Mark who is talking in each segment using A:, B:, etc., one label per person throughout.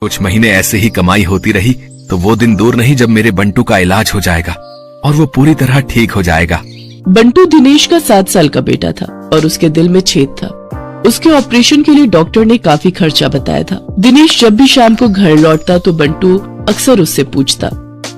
A: कुछ महीने ऐसे ही कमाई होती रही तो वो दिन दूर नहीं जब मेरे बंटू का इलाज हो जाएगा और वो पूरी तरह ठीक हो जाएगा।
B: बंटू दिनेश का 7 साल का बेटा था और उसके दिल में छेद था। उसके ऑपरेशन के लिए डॉक्टर ने काफी खर्चा बताया था। दिनेश जब भी शाम को घर लौटता तो बंटू अक्सर उससे पूछता,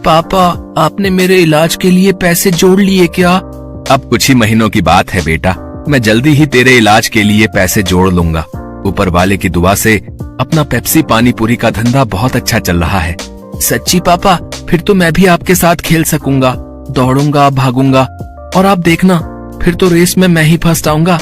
A: पापा आपने मेरे इलाज के लिए पैसे जोड़ लिए क्या? अब कुछ ही महीनों की बात है बेटा, मैं जल्दी ही तेरे इलाज के लिए पैसे जोड़ लूंगा। ऊपर वाले की दुआ से अपना पेप्सी पानी पूरी का धंधा बहुत अच्छा चल रहा है। सच्ची पापा? फिर तो मैं भी आपके साथ खेल सकूंगा, दौड़ूंगा, भागूंगा और आप देखना फिर तो रेस में मैं ही फर्स्ट आऊंगा।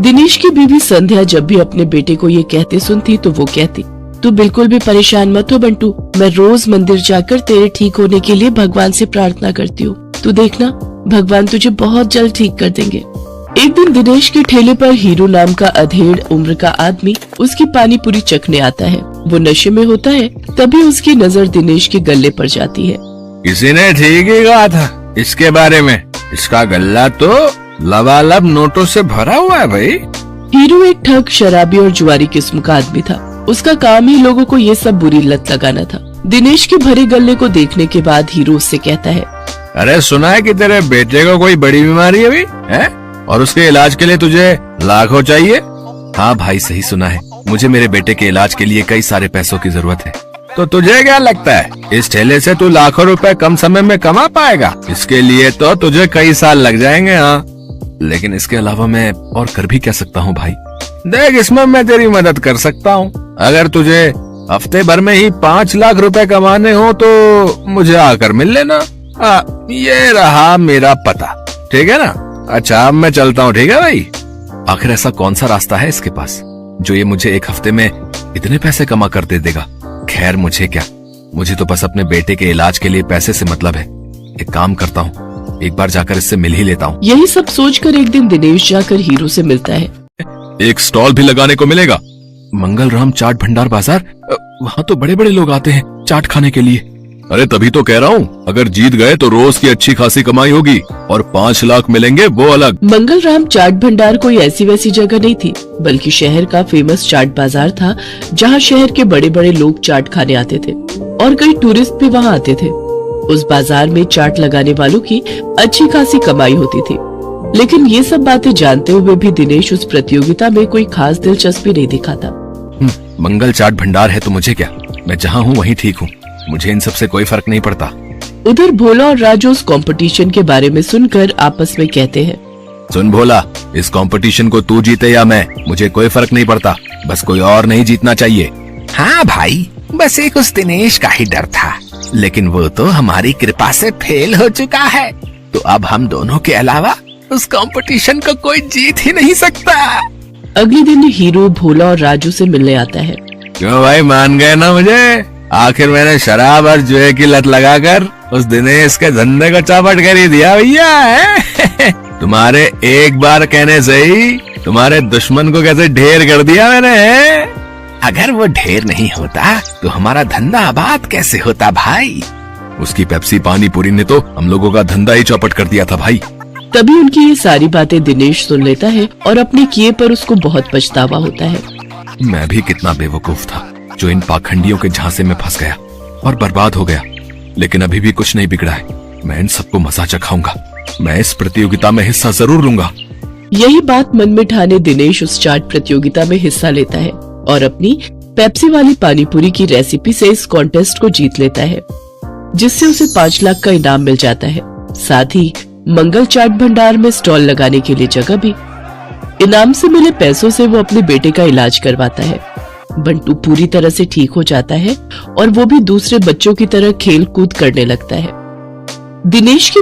B: दिनेश की बीवी संध्या जब भी अपने बेटे को ये कहते सुनती तो वो कहती, तू बिल्कुल भी परेशान मत हो बंटू, मैं रोज मंदिर जाकर तेरे ठीक होने के लिए भगवान से प्रार्थना करती हूँ। तू देखना भगवान तुझे बहुत जल्द ठीक कर देंगे। एक दिन दिनेश के ठेले पर हीरो नाम का अधेड़ उम्र का आदमी उसकी पानी पूरी चखने आता है। वो नशे में होता है, तभी उसकी नजर दिनेश के गल्ले पर जाती है।
A: किसी ने ठीक ही कहा था इसके बारे में, इसका गल्ला तो लबालब नोटों से भरा हुआ है भाई।
B: हीरो एक ठग, शराबी और जुआरी किस्म का आदमी था। उसका काम ही लोगों को ये सब बुरी लत लगाना था। दिनेश के भरे गल्ले को देखने के बाद हीरो उससे कहता है,
A: अरे सुना है कि तेरे बेटे को कोई बड़ी बीमारी है, है? और उसके इलाज के लिए तुझे लाखों चाहिए? हाँ भाई सही सुना है, मुझे मेरे बेटे के इलाज के लिए कई सारे पैसों की जरूरत है। तो तुझे क्या लगता है इस ठेले से तू लाखों रुपए कम समय में कमा पाएगा? इसके लिए तो तुझे कई साल लग जाएंगे। हाँ लेकिन इसके अलावा मैं और कर भी क्या सकता हूँ भाई? देख इसमें मैं तेरी मदद कर सकता हूँ। अगर तुझे हफ्ते भर में ही 5 लाख रुपए कमाने हो तो मुझे आकर मिल लेना। ये रहा मेरा पता, ठीक है ना? अच्छा अब मैं चलता हूँ, ठीक है भाई? आखिर ऐसा कौन सा रास्ता है इसके पास जो ये मुझे एक हफ्ते में इतने पैसे कमा कर दे देगा? खैर मुझे क्या, मुझे तो बस अपने बेटे के इलाज के लिए पैसे से मतलब है। एक काम करता हूँ, एक बार जाकर इससे मिल ही लेता हूँ।
B: यही सब सोचकर एक दिन दिनेश जाकर हीरो से मिलता है।
A: एक स्टॉल भी लगाने को मिलेगा? मंगल राम चाट भंडार बाजार, वहाँ तो बड़े बड़े लोग आते हैं चाट खाने के लिए। अरे तभी तो कह रहा हूँ, अगर जीत गए तो रोज की अच्छी खासी कमाई होगी और 5 लाख मिलेंगे वो अलग।
B: मंगल राम चाट भंडार कोई ऐसी वैसी जगह नहीं थी, बल्कि शहर का फेमस चाट बाजार था, जहाँ शहर के बड़े बड़े लोग चाट खाने आते थे और कई टूरिस्ट भी वहाँ आते थे। उस बाजार में चाट लगाने वालों की अच्छी खासी कमाई होती थी। लेकिन ये सब बातें जानते हुए भी दिनेश उस प्रतियोगिता में कोई खास दिलचस्पी नहीं दिखाता।
A: मंगल चाट भंडार है तो मुझे क्या, मैं जहाँ हूँ वहीं ठीक हूँ, मुझे इन सब से कोई फर्क नहीं पड़ता।
B: उधर भोला और राजू उस कंपटीशन के बारे में सुनकर आपस में कहते हैं,
A: सुन भोला, इस कंपटीशन को तू जीते या मैं, मुझे कोई फर्क नहीं पड़ता, बस कोई और नहीं जीतना चाहिए। हाँ भाई, बस एक उस दिनेश का ही डर था, लेकिन वो तो हमारी कृपा से फेल हो चुका है, तो अब हम दोनों के अलावा उस कंपटीशन को कोई जीत ही नहीं सकता।
B: अगले दिन हीरो भोला और राजू से मिलने आता है।
A: क्यों भाई, मान गए ना मुझे? आखिर मैंने शराब और जुए की लत लगाकर उस दिनेश के धंधे को चौपट कर ही दिया भैया। तुम्हारे एक बार कहने से ही तुम्हारे दुश्मन को कैसे ढेर कर दिया मैंने। अगर वो ढेर नहीं होता तो हमारा धंधा आबाद कैसे होता भाई? उसकी पेप्सी पानी पूरी ने तो हम लोगों का धंधा ही चौपट कर दिया था भाई।
B: तभी उनकी ये सारी बातें दिनेश सुन लेता है और अपने किए पर उसको बहुत पछतावा होता है।
A: मैं भी कितना बेवकूफ था जो इन पाखंडियों के झांसे में फंस गया और बर्बाद हो गया, लेकिन अभी भी कुछ नहीं बिगड़ा है। मैं इन सबको मजा चखाऊंगा, मैं इस प्रतियोगिता में हिस्सा जरूर लूंगा।
B: यही बात मन में ठाने दिनेश उस चाट प्रतियोगिता में हिस्सा लेता है और अपनी पेप्सी वाली पानीपुरी की रेसिपी से इस कॉन्टेस्ट को जीत लेता है, जिससे उसे 5 लाख का इनाम मिल जाता है। साथ ही मंगल चाट भंडार में स्टॉल लगाने के लिए जगह भी। इनाम से मिले पैसों से वो अपने बेटे का इलाज करवाता है। बंटू पूरी तरह से ठीक हो जाता है और वो भी दूसरे बच्चों की तरह खेल कूद करने लगता है। दिनेश की